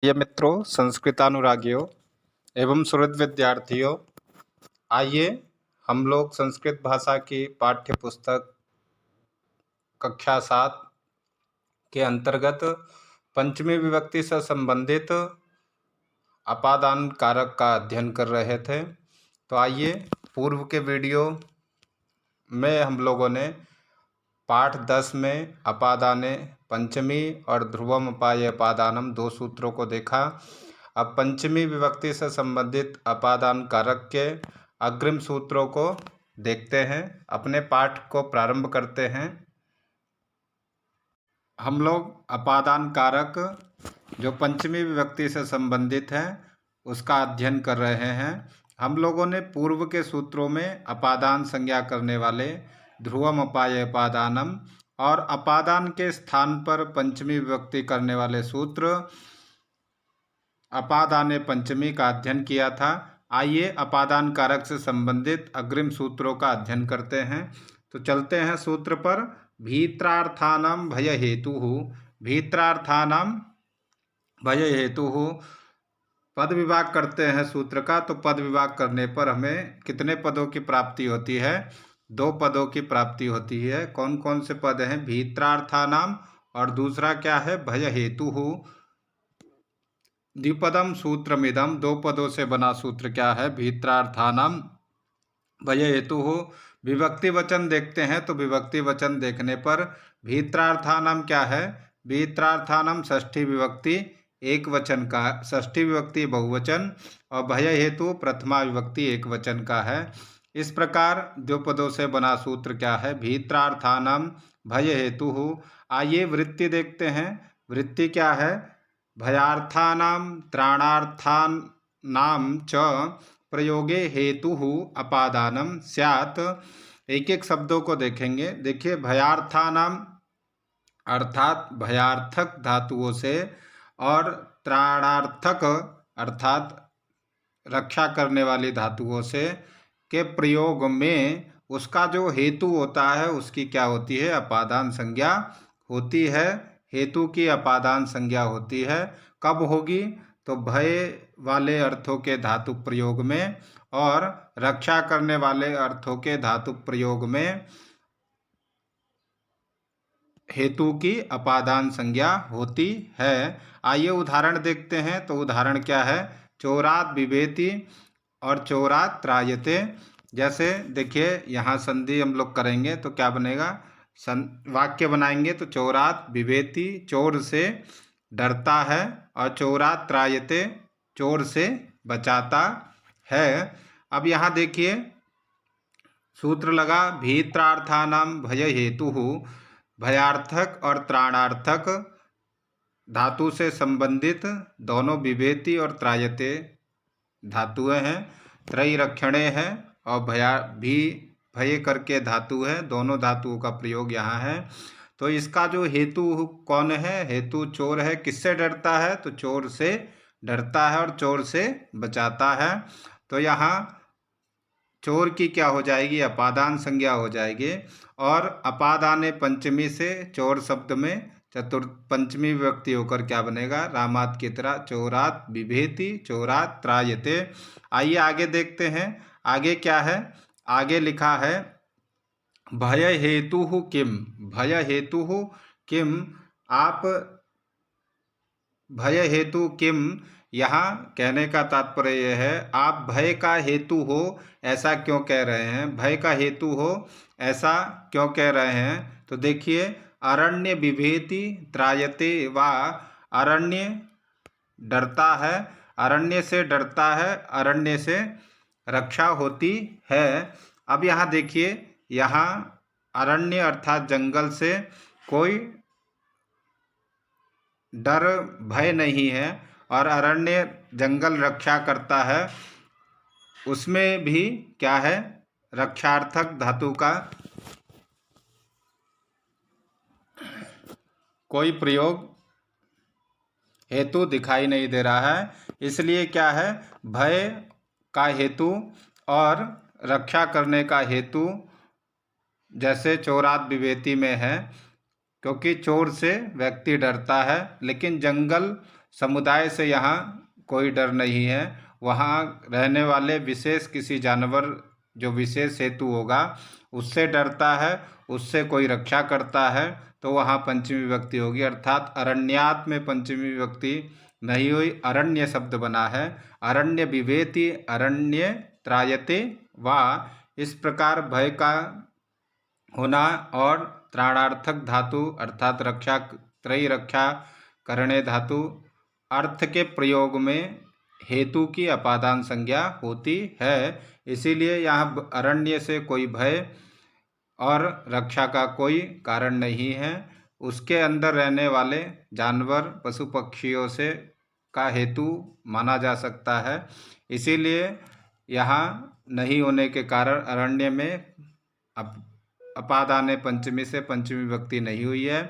प्रिय मित्रों, संस्कृतानुरागियों एवं सुहृद विद्यार्थियों, आइए हम लोग संस्कृत भाषा की पाठ्य पुस्तक कक्षा 7 के अंतर्गत पंचमी विभक्ति से संबंधित अपादान कारक का अध्ययन कर रहे थे। तो आइए, पूर्व के वीडियो में हम लोगों ने पाठ 10 में अपादाने पंचमी और ध्रुवम अपाय अपादानम 2 सूत्रों को देखा। अब पंचमी विभक्ति से संबंधित अपादान कारक के अग्रिम सूत्रों को देखते हैं। अपने पाठ को प्रारंभ करते हैं। हम लोग अपादान कारक जो पंचमी विभक्ति से संबंधित है उसका अध्ययन कर रहे हैं। हम लोगों ने पूर्व के सूत्रों में अपादान संज्ञा करने वाले ध्रुवम अपाय अपादानम और अपादान के स्थान पर पंचमी विभक्ति करने वाले सूत्र अपादाने पंचमी का अध्ययन किया था। आइए अपादान कारक से संबंधित अग्रिम सूत्रों का अध्ययन करते हैं। तो चलते हैं सूत्र पर। भीत्रार्थानां भय हेतु, भीत्रार्थानां भय हेतु पद विभाग करते हैं सूत्र का। तो पद विभाग करने पर हमें कितने पदों की प्राप्ति होती है? 2 पदों की प्राप्ति होती है। कौन कौन से पद हैं? भीत्रार्थानां और दूसरा क्या है? भय हेतु। द्विपदम सूत्रमिदम, 2 पदों से बना सूत्र क्या है? भीत्रार्थानां भय हेतु। विभक्ति वचन देखते हैं। तो विभक्ति वचन देखने पर भीत्रार्थानां क्या है? भीत्रार्थानां षष्ठी विभक्ति एक वचन का, षष्ठी विभक्ति बहुवचन, और भय हेतु प्रथमा विभक्ति एक वचन का है। इस प्रकार 2 पदों से बना सूत्र क्या है? भीत्रार्थानां भय हेतु। आइए वृत्ति देखते हैं। वृत्ति क्या है? भयार्थानां त्राणार्थानां च प्रयोगे हेतु अपादानम स्यात्। एक एक शब्दों को देखेंगे। देखिए, भयार्थानां अर्थात भयार्थक धातुओं से और त्राणार्थक अर्थात रक्षा करने वाली धातुओं से के प्रयोग में उसका जो हेतु होता है उसकी क्या होती है? अपादान संज्ञा होती है। हेतु की अपादान संज्ञा होती है। कब होगी? तो भय वाले अर्थों के धातु प्रयोग में और रक्षा करने वाले अर्थों के धातु प्रयोग में हेतु की अपादान संज्ञा होती है। आइए उदाहरण देखते हैं। तो उदाहरण क्या है? चोरात बिभेति और चोरात त्रायते। जैसे देखिए, यहाँ संधि हम लोग करेंगे तो क्या बनेगा? वाक्य बनाएंगे। तो चोरात बिभेति, चोर से डरता है, और चोरात त्रायते, चोर से बचाता है। अब यहाँ देखिए सूत्र लगा भीत्रार्थानां भय हेतु। भयार्थक और त्राणार्थक धातु से संबंधित दोनों विभेति और त्रायते धातुएं हैं। त्रयरक्षणे हैं और भय करके धातु है। दोनों धातुओं का प्रयोग यहाँ है। तो इसका जो हेतु कौन है? हेतु चोर है। किससे डरता है? तो चोर से डरता है और चोर से बचाता है। तो यहाँ चोर की क्या हो जाएगी? अपादान संज्ञा हो जाएगी। और अपादाने पंचमी से चोर शब्द में पंचमी विभक्ति होकर क्या बनेगा? रामात की तरह चोरात बिभेति, चोरात त्रायते। आइए आगे देखते हैं। आगे क्या है? आगे लिखा है भय हेतु किम। भय हेतु किम, आप भय हेतु किम, यहाँ कहने का तात्पर्य यह है आप भय का हेतु हो ऐसा क्यों कह रहे हैं? भय का हेतु हो ऐसा क्यों कह रहे हैं? तो देखिए, अरण्य बिभेति त्रायते वा, अरण्य डरता है, अरण्य से डरता है, अरण्य से रक्षा होती है। अब यहाँ देखिए, यहाँ अरण्य अर्थात जंगल से कोई डर भय नहीं है और अरण्य जंगल रक्षा करता है। उसमें भी क्या है? रक्षार्थक धातु का कोई प्रयोग हेतु दिखाई नहीं दे रहा है। इसलिए क्या है? भय का हेतु और रक्षा करने का हेतु जैसे चोरात विभेति में है, क्योंकि चोर से व्यक्ति डरता है, लेकिन जंगल समुदाय से यहाँ कोई डर नहीं है। वहाँ रहने वाले विशेष किसी जानवर जो विशेष हेतु होगा उससे डरता है, उससे कोई रक्षा करता है, तो वहाँ पंचमी विभक्ति होगी। अर्थात अरण्यात में पंचमी विभक्ति नहीं हुई, अरण्य शब्द बना है। अरण्य बिभेति, अरण्य त्रायते वा। इस प्रकार भय का होना और त्राणार्थक धातु अर्थात रक्षा, त्रयी रक्षा करणे धातु अर्थ के प्रयोग में हेतु की अपादान संज्ञा होती है। इसीलिए यहाँ अरण्य से कोई भय और रक्षा का कोई कारण नहीं है। उसके अंदर रहने वाले जानवर पशु पक्षियों से का हेतु माना जा सकता है। इसीलिए यहाँ नहीं होने के कारण अरण्य में अपादाने पंचमी से पंचमी विभक्ति नहीं हुई है।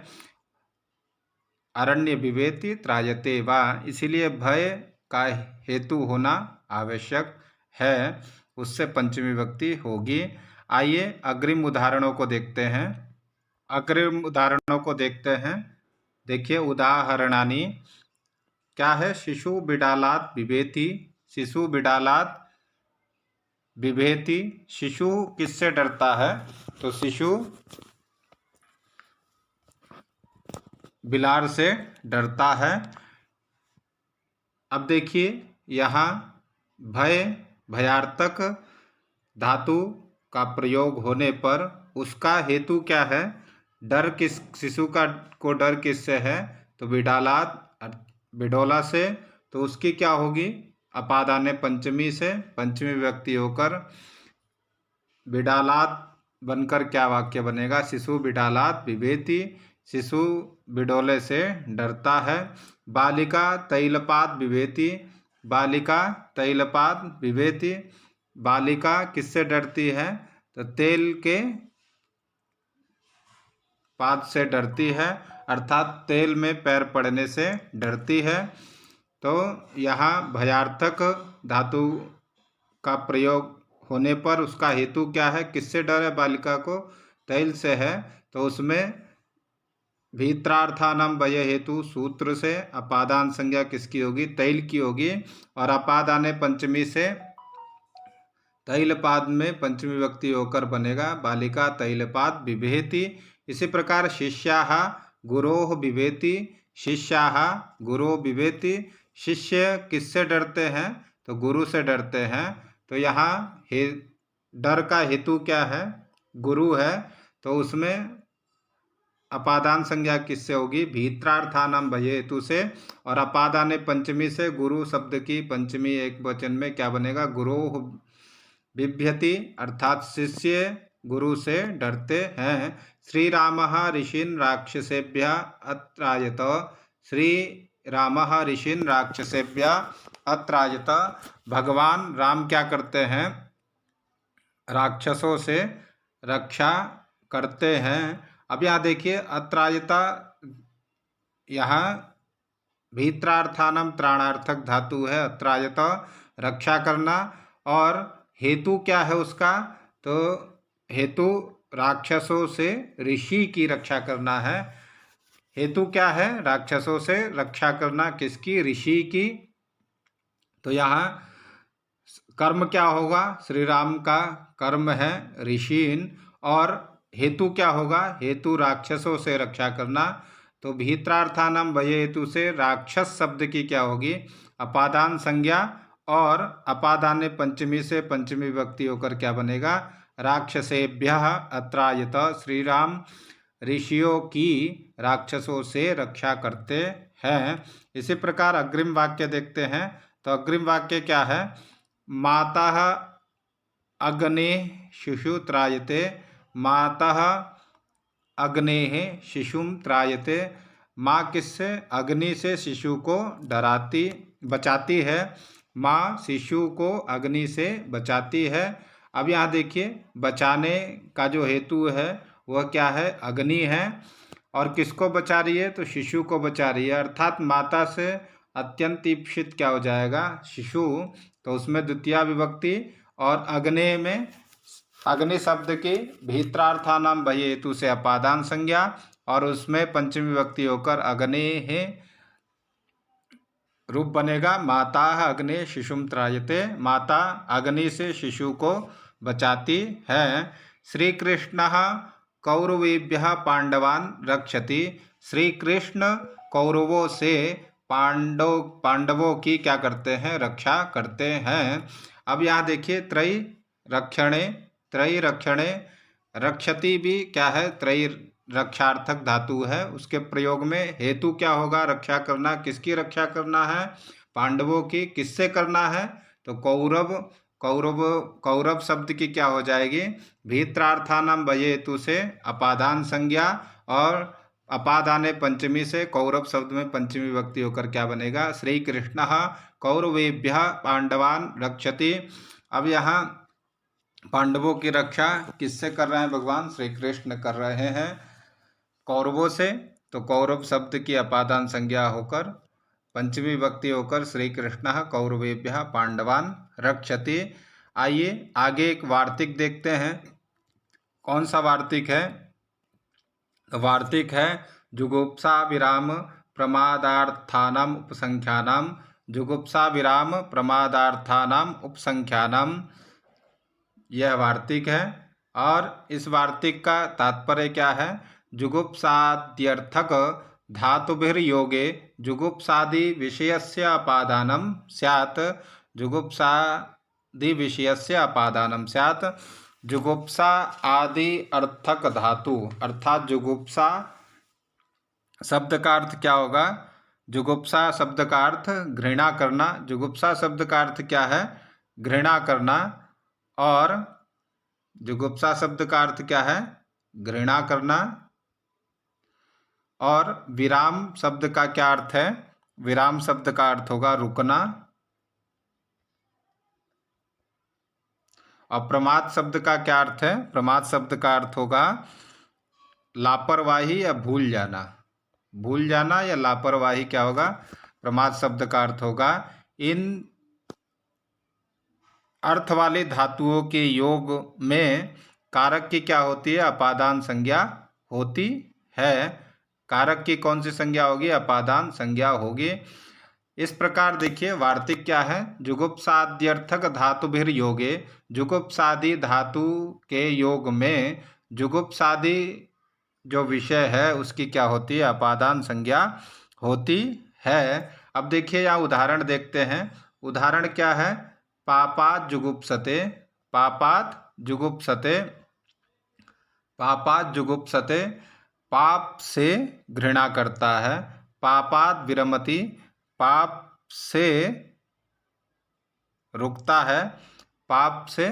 अरण्य बिभेति त्रायते वा, इसीलिए भय का हेतु होना आवश्यक है, उससे पंचमी विभक्ति होगी। आइए अग्रिम उदाहरणों को देखते हैं। अग्रिम उदाहरणों को देखते हैं। देखिए उदाहरणानि क्या है। शिशु बिडालात बिभेति, शिशु बिडालात बिभेति। शिशु किससे डरता है? तो शिशु बिलार से डरता है। अब देखिए यहाँ भय, भयार्थक धातु का प्रयोग होने पर उसका हेतु क्या है? डर किस, शिशु का को डर किससे है? तो बिडालात, बिडोला से। तो उसकी क्या होगी? अपादाने पंचमी से पंचमी विभक्ति होकर बिडालात बनकर क्या वाक्य बनेगा? शिशु बिडालात बिभेति, शिशु बिडोले से डरता है। बालिका तैलपात बिभेति, बालिका तैलपात बिभेति। बालिका किससे डरती है? तो तेल के पात से डरती है, अर्थात तेल में पैर पड़ने से डरती है। तो यहाँ भयार्थक धातु का प्रयोग होने पर उसका हेतु क्या है? किससे डर है बालिका को? तैल से है। तो उसमें भीत्रार्थानाम भय हेतु सूत्र से अपादान संज्ञा किसकी होगी? तैल की होगी। और अपादाने पंचमी से तैलपाद में पंचमी विभक्ति होकर बनेगा बालिका तैलपाद बिभेति। इसी प्रकार शिष्याः गुरोः बिभेति, शिष्याः गुरोः बिभेति। शिष्य किससे डरते हैं? तो गुरु से डरते हैं। तो यहाँ डर का हेतु क्या है? गुरु है। तो उसमें अपादान संज्ञा किससे होगी? भीत्रार्थानाम भय हेतु से। और अपादाने पंचमी से गुरु शब्द की पंचमी एक वचन में क्या बनेगा? गुरोः बिभ्यति, अर्थात शिष्य गुरु से डरते हैं। श्री रामः ऋषीन् राक्षसेभ्यः अत्रायत, श्री रामः ऋषीन् राक्षसेभ्यः अत्रायत। भगवान राम क्या करते हैं? राक्षसों से रक्षा करते हैं। अब यहाँ देखिए अत्रायता, यहाँ भीत्रार्थानम त्राणार्थक धातु है। अत्रायत रक्षा करना। और हेतु क्या है उसका? तो हेतु राक्षसों से ऋषि की रक्षा करना है। हेतु क्या है? राक्षसों से रक्षा करना। किसकी? ऋषि की। तो यहाँ कर्म क्या होगा? श्री राम का कर्म है ऋषीन। और हेतु क्या होगा? हेतु राक्षसों से रक्षा करना। तो भीत्रार्थानाम भय हेतु से राक्षस शब्द की क्या होगी? अपादान संज्ञा। और अपादान पंचमी से पंचमी विभक्ति होकर क्या बनेगा? राक्षसेभ्यः अत्रायत। श्री राम ऋषियों की राक्षसों से रक्षा करते हैं। इसी प्रकार अग्रिम वाक्य देखते हैं। तो अग्रिम वाक्य क्या है? माता अग्ने शिशु त्रायते, माता अग्ने शिशुम त्रायते। माँ किससे? अग्नि से शिशु को डराती, बचाती है। माँ शिशु को अग्नि से बचाती है। अब यहाँ देखिए बचाने का जो हेतु है वह क्या है? अग्नि है। और किसको बचा रही है? तो शिशु को बचा रही है। अर्थात माता से अत्यंत ईप्सित क्या हो जाएगा? शिशु। तो उसमें द्वितीया विभक्ति। और अग्नि में अग्नि शब्द की भीत्रार्थानाम भय हेतु से अपादान संज्ञा। और उसमें पंचमी विभक्ति होकर अग्नि है रूप बनेगा माता अग्नि शिशुम त्रायते, माता अग्नि से शिशु को बचाती है। श्री कृष्ण कौरवेभ्य पांडवान रक्षति, श्री कृष्ण कौरवों से पांडवों की क्या करते हैं, रक्षा करते हैं। अब यहाँ देखिए त्रयी रक्षणे, रक्षति भी क्या है, त्रयी रक्षार्थक धातु है। उसके प्रयोग में हेतु क्या होगा, रक्षा करना, किसकी रक्षा करना है, पांडवों की। किससे करना है, तो कौरव शब्द की क्या हो जाएगी, भीत्रार्थानाम भये हेतु से अपादान संज्ञा, और अपादाने पंचमी से कौरव शब्द में पंचमी विभक्ति होकर क्या बनेगा, श्री कृष्ण कौरवेभ्य पांडवान रक्षति। अब यहाँ पांडवों की रक्षा किससे कर रहे हैं भगवान, श्री कृष्ण कर रहे हैं कौरवों से। तो कौरव शब्द की अपादान संज्ञा होकर पंचमी विभक्ति होकर श्री कृष्ण कौरवेभ्य पांडवान रक्षति। आइए आगे एक वार्तिक देखते हैं। कौन सा वार्तिक है, तो वार्तिक है जुगुप्सा विराम प्रमादार्थानाम उपसंख्यानाम, जुगुप्सा विराम प्रमादार्थानाम उपसंख्यानाम, यह वार्तिक है। और इस वार्तिक का तात्पर्य क्या है, जुगुप्साद्यर्थक धातुभिर्योगे जुगुप्सादि विषयस्य अपादानं स्यात्, जुगुप्सादि विषयस्य अपादानं स्यात्। जुगुप्सा आदि अर्थक धातु अर्थात जुगुप्सा शब्द का अर्थ क्या होगा, जुगुप्सा शब्द का अर्थ घृणा करना, जुगुप्सा शब्द का अर्थ क्या है, घृणा करना। और जुगुप्सा शब्द का अर्थ क्या है, घृणा करना। और विराम शब्द का क्या अर्थ है, विराम शब्द का अर्थ होगा रुकना। और प्रमाद शब्द का क्या अर्थ है, प्रमाद शब्द का अर्थ होगा लापरवाही या भूल जाना, भूल जाना या लापरवाही क्या होगा, प्रमाद शब्द का अर्थ होगा। इन अर्थ वाले धातुओं के योग में कारक की क्या होती है, अपादान संज्ञा होती है। कारक की कौन सी संज्ञा होगी, अपादान संज्ञा होगी। इस प्रकार देखिए वार्तिक क्या है, जुगुप्साद्यर्थक धातुभिर योगे, जुगुप्सादि धातु के योग में जुगुप्सादि जो विषय है उसकी क्या होती है, अपादान संज्ञा होती है। अब देखिए यहाँ उदाहरण देखते हैं। उदाहरण क्या है, पापात जुगुप्सते, पापात जुगुप्सते, पापात जुगुप्सते पाप से घृणा करता है। पापात विरमति, पाप से रुकता है, पाप से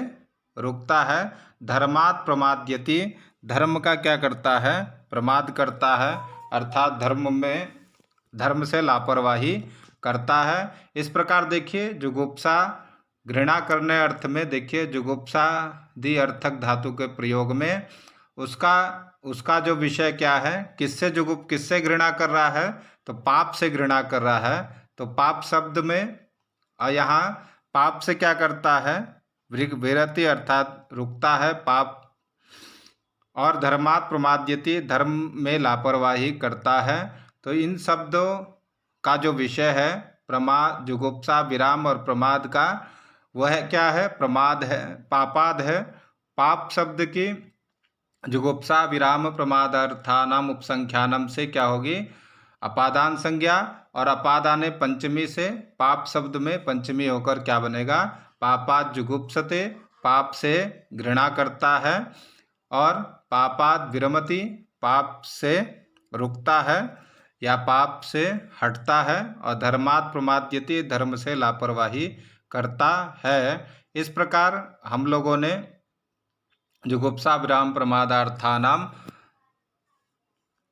रुकता है। धर्मात् प्रमाद्यति, धर्म का क्या करता है, प्रमाद करता है, अर्थात धर्म से लापरवाही करता है। इस प्रकार देखिए जुगुप्सा घृणा करने अर्थ में, देखिए जुगुप्सा दि अर्थक धातु के प्रयोग में उसका जो विषय क्या है, किससे घृणा कर रहा है, तो पाप से घृणा कर रहा है। तो पाप शब्द में और यहाँ पाप से क्या करता है, विरति अर्थात रुकता है पाप। और धर्मात् प्रमाद्यति, धर्म में लापरवाही करता है। तो इन शब्दों का जो विषय है प्रमाद, जुगुप्सा विराम और प्रमाद का, वह क्या है, प्रमाद है, पापाद है। पाप शब्द की जुगुप्सा विराम प्रमादार्थानाम उपसंख्यानम से क्या होगी, अपादान संज्ञा। और अपादाने पंचमी से पाप शब्द में पंचमी होकर क्या बनेगा, पापाद जुगुप्सते, पाप से घृणा करता है। और पापाद विरमति, पाप से रुकता है या पाप से हटता है। और धर्मात् प्रमाद्यति, धर्म से लापरवाही करता है। इस प्रकार हम लोगों ने जुगुप्सा विराम प्रमादार्थानाम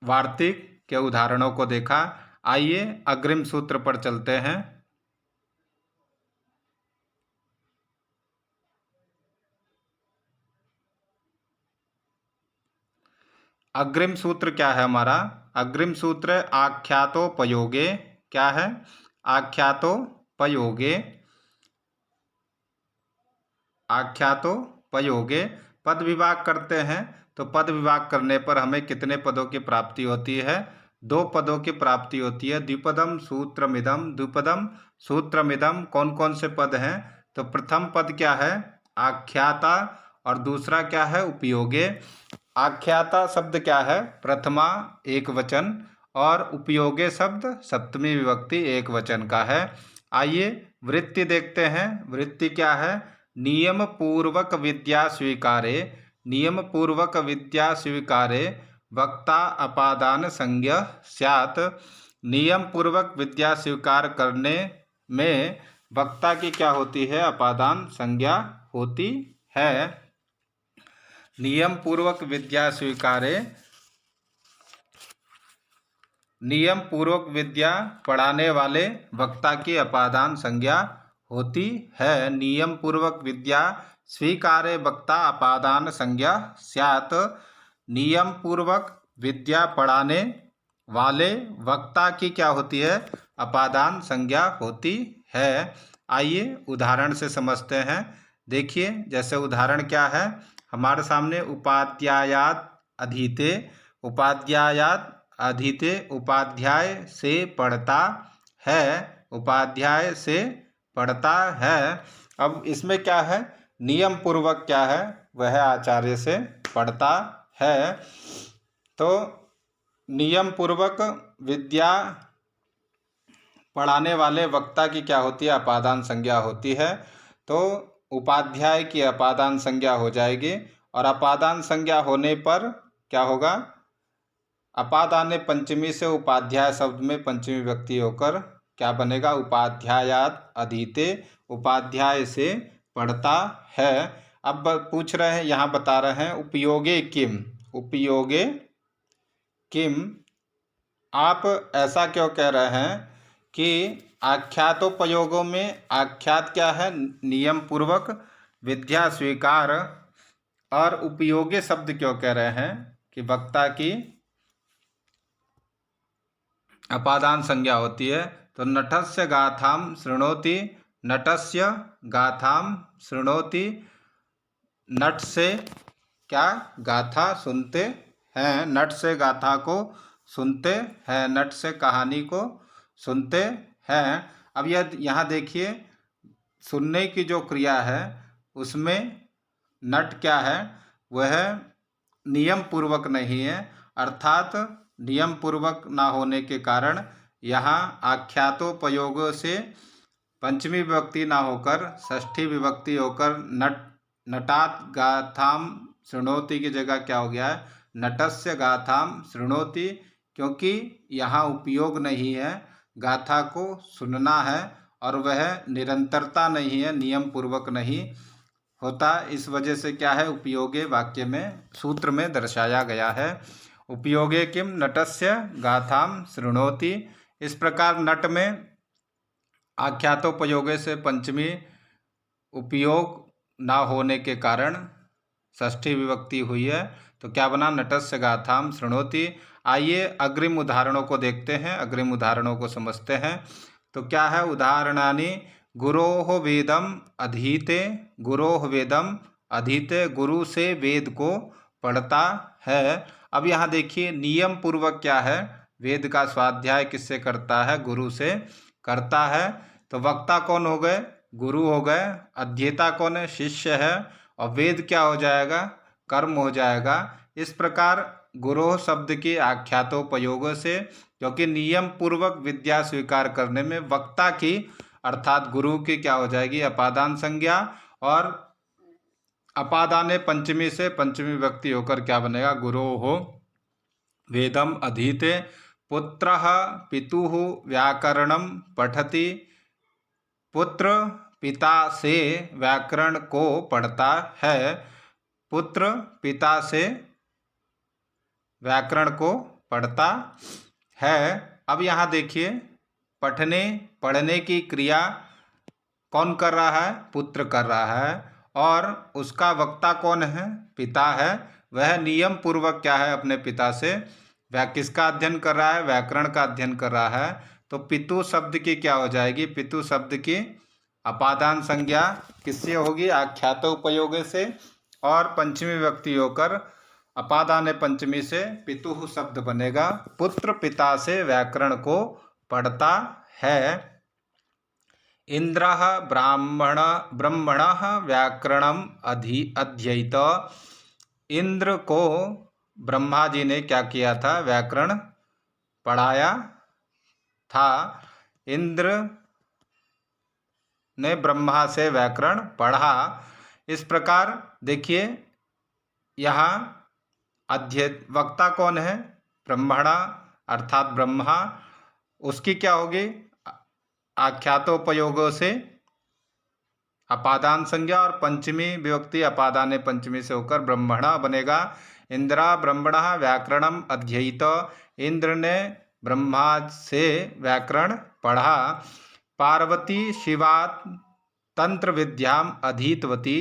वार्तिक के उदाहरणों को देखा। आइए अग्रिम सूत्र पर चलते हैं। अग्रिम सूत्र क्या है हमारा, अग्रिम सूत्र आख्यातोपयोगे, क्या है, आख्यातोपयोगे, आख्यातोपयोगे पद विभाग करते हैं। तो पद विभाग करने पर हमें कितने पदों की प्राप्ति होती है, दो पदों की प्राप्ति होती है। द्विपदम सूत्रमिदम, द्विपदम सूत्रमिदम कौन कौन से पद हैं? तो प्रथम पद क्या है? आख्याता, और दूसरा क्या है? उपयोगे। आख्याता शब्द क्या है? प्रथमा एक वचन, और उपयोगे शब्द सप्तमी विभक्ति एक वचन का है। आइए वृत्ति देखते हैं। वृत्ति क्या है? नियम पूर्वक विद्या स्वीकारे, नियम पूर्वक विद्या स्वीकारे वक्ता अपादान संज्ञा स्यात्। नियम पूर्वक विद्या स्वीकार करने में वक्ता की क्या होती है? अपादान संज्ञा होती है। नियम पूर्वक विद्या स्वीकारे, नियम पूर्वक विद्या पढ़ाने वाले वक्ता की अपादान संज्ञा होती है। नियम पूर्वक विद्या स्वीकारे वक्ता अपादान संज्ञा स्यात्। नियम पूर्वक विद्या पढ़ाने वाले वक्ता की क्या होती है? अपादान संज्ञा होती है। आइए उदाहरण से समझते हैं। देखिए जैसे उदाहरण क्या है हमारे सामने, उपाध्यायात अधीते, उपाध्यायात अधीते उपाध्याय से पढ़ता है, उपाध्याय से पढ़ता है। अब इसमें क्या है? नियम पूर्वक क्या है? वह आचार्य से पढ़ता है। तो नियम पूर्वक विद्या पढ़ाने वाले वक्ता की क्या होती है? अपादान संज्ञा होती है। तो उपाध्याय की अपादान संज्ञा हो जाएगी, और अपादान संज्ञा होने पर क्या होगा? अपादाने पंचमी से उपाध्याय शब्द में पंचमी विभक्ति होकर क्या बनेगा? उपाध्यायात अधीते, उपाध्याय से पढ़ता है। अब पूछ रहे हैं, यहाँ बता रहे हैं उपयोगे किम, उपयोगे किम। आप ऐसा क्यों कह रहे हैं कि आख्यातोपयोगों में आख्यात क्या है? नियम पूर्वक विद्या स्वीकार, और उपयोगे शब्द क्यों कह रहे हैं कि वक्ता की अपादान संज्ञा होती है? तो नटस्य गाथाम शृणोति, नटस्य गाथाम शृणोति, नट से क्या? गाथा सुनते हैं, नट से गाथा को सुनते हैं, नट से कहानी को सुनते हैं। अब यह यहाँ देखिए, सुनने की जो क्रिया है उसमें नट क्या है? वह नियम पूर्वक नहीं है, अर्थात नियम पूर्वक ना होने के कारण यहाँ आख्यातोपयोग से पंचमी विभक्ति ना होकर षष्ठी विभक्ति होकर नटात गाथाम शृणोति की जगह क्या हो गया है? नटस्य गाथाम शृणोति, क्योंकि यहाँ उपयोग नहीं है, गाथा को सुनना है और वह निरंतरता नहीं है, नियम पूर्वक नहीं होता। इस वजह से क्या है? उपयोगे वाक्य में सूत्र में दर्शाया गया है। उपयोगे किम नटस्य गाथाम शृणोति। इस प्रकार नट में आख्यातोपयोगे से पंचमी उपयोग ना होने के कारण षष्ठी विभक्ति हुई है, तो क्या बना? नटस्य गाथाम शृणोति। आइए अग्रिम उदाहरणों को देखते हैं, अग्रिम उदाहरणों को समझते हैं। तो क्या है उदाहरणानि? गुरोः वेदम अधीते, गुरोः वेदम अधीते, गुरु से वेद को पढ़ता है। अब यहाँ देखिए नियम पूर्वक क्या है? वेद का स्वाध्याय किससे करता है? गुरु से करता है। तो वक्ता कौन हो गए? गुरु हो गए। अध्येता कौन है? शिष्य है। और वेद क्या हो जाएगा? कर्म हो जाएगा। इस प्रकार गुरोह शब्द के आख्यातोपयोग से, क्योंकि नियम पूर्वक विद्या स्वीकार करने में वक्ता की अर्थात गुरु की क्या हो जाएगी? अपादान संज्ञा, और अपादाने पंचमी से पंचमी विभक्ति होकर क्या बनेगा? गुरोः वेदम अधीते, पुत्रः पितुः व्याकरणं पठति, पुत्र पिता से व्याकरण को पढ़ता है, पुत्र पिता से व्याकरण को पढ़ता है। अब यहाँ देखिए पढ़ने, पढ़ने की क्रिया कौन कर रहा है? पुत्र कर रहा है, और उसका वक्ता कौन है? पिता है। वह नियम पूर्वक क्या है? अपने पिता से किसका अध्ययन कर रहा है? व्याकरण का अध्ययन कर रहा है। तो पितु शब्द की क्या हो जाएगी? पितु शब्द की अपादान संज्ञा किससे होगी? आख्यातोपयोग से, और पंचमी विभक्ति होकर अपादान पंचमी से पितुः शब्द बनेगा। पुत्र पिता से व्याकरण को पढ़ता है। इंद्रः ब्रह्मणः व्याकरणम अध्ययत। इंद्र को ब्रह्मा जी ने क्या किया था? व्याकरण पढ़ाया था। इंद्र ने ब्रह्मा से व्याकरण पढ़ा। इस प्रकार देखिए यहाँ वक्ता कौन है? ब्रह्मणा अर्थात ब्रह्मा। उसकी क्या होगी? आख्यातोपयोगों से अपादान संज्ञा और पंचमी विभक्ति अपादाने पंचमी से होकर ब्रह्मणा बनेगा। इंद्रा ब्रह्मणः व्याकरणम अध्ययित। इंद्र ने ब्रह्मा से व्याकरण पढ़ा। पार्वती शिवात तंत्र विद्याम अधीतवती।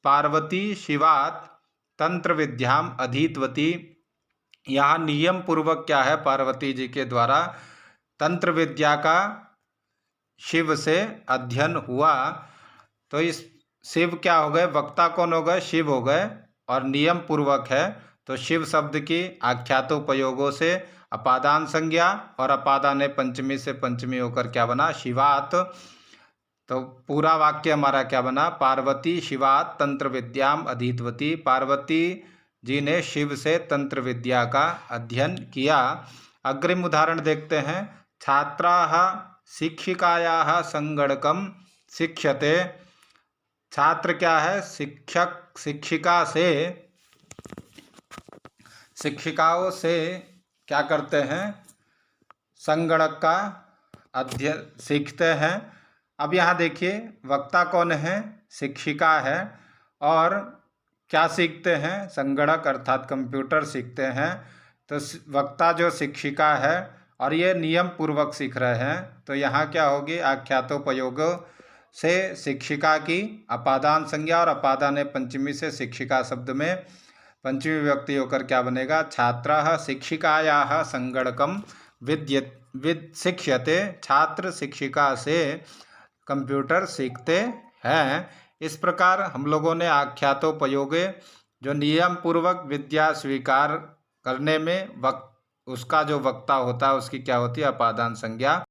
पार्वती शिवात तंत्र विद्याम अधीतवती। यहाँ नियम पूर्वक क्या है? पार्वती जी के द्वारा तंत्र विद्या का शिव से अध्ययन हुआ। तो इस शिव क्या हो गए? वक्ता कौन हो गए? शिव हो गए। और नियम पूर्वक है तो शिव शब्द की आख्यातोपयोगों से अपादान संज्ञा और अपादाने पंचमी से पंचमी होकर क्या बना? शिवात। तो पूरा वाक्य हमारा क्या बना? पार्वती शिवात तंत्र विद्याम अधीतवती। पार्वती जी ने शिव से तंत्र विद्या का अध्ययन किया। अग्रिम उदाहरण देखते हैं। छात्राः शिक्षिकायाः संगणकम शिक्षते। छात्र क्या है? शिक्षक शिक्षिका से शिक्षिकाओं से क्या करते हैं? संगणक का अध्ययन सीखते हैं। अब यहाँ देखिए वक्ता कौन है? शिक्षिका है। और क्या सीखते हैं? संगणक अर्थात कंप्यूटर सीखते हैं। तो वक्ता जो शिक्षिका है और ये नियम पूर्वक सीख रहे हैं तो यहाँ क्या होगी? आख्यातोपयोगों से शिक्षिका की अपादान संज्ञा और अपादाने पंचमी से शिक्षिका शब्द में पंचमी विभक्ति होकर क्या बनेगा? छात्राः शिक्षिकायाः संगणकम शिक्ष्यते। छात्र शिक्षिका से कंप्यूटर सीखते हैं। इस प्रकार हम लोगों ने आख्यातोपयोगे जो नियम पूर्वक विद्या स्वीकार करने में उसका जो वक्ता होता है उसकी क्या होती है? अपादान संज्ञा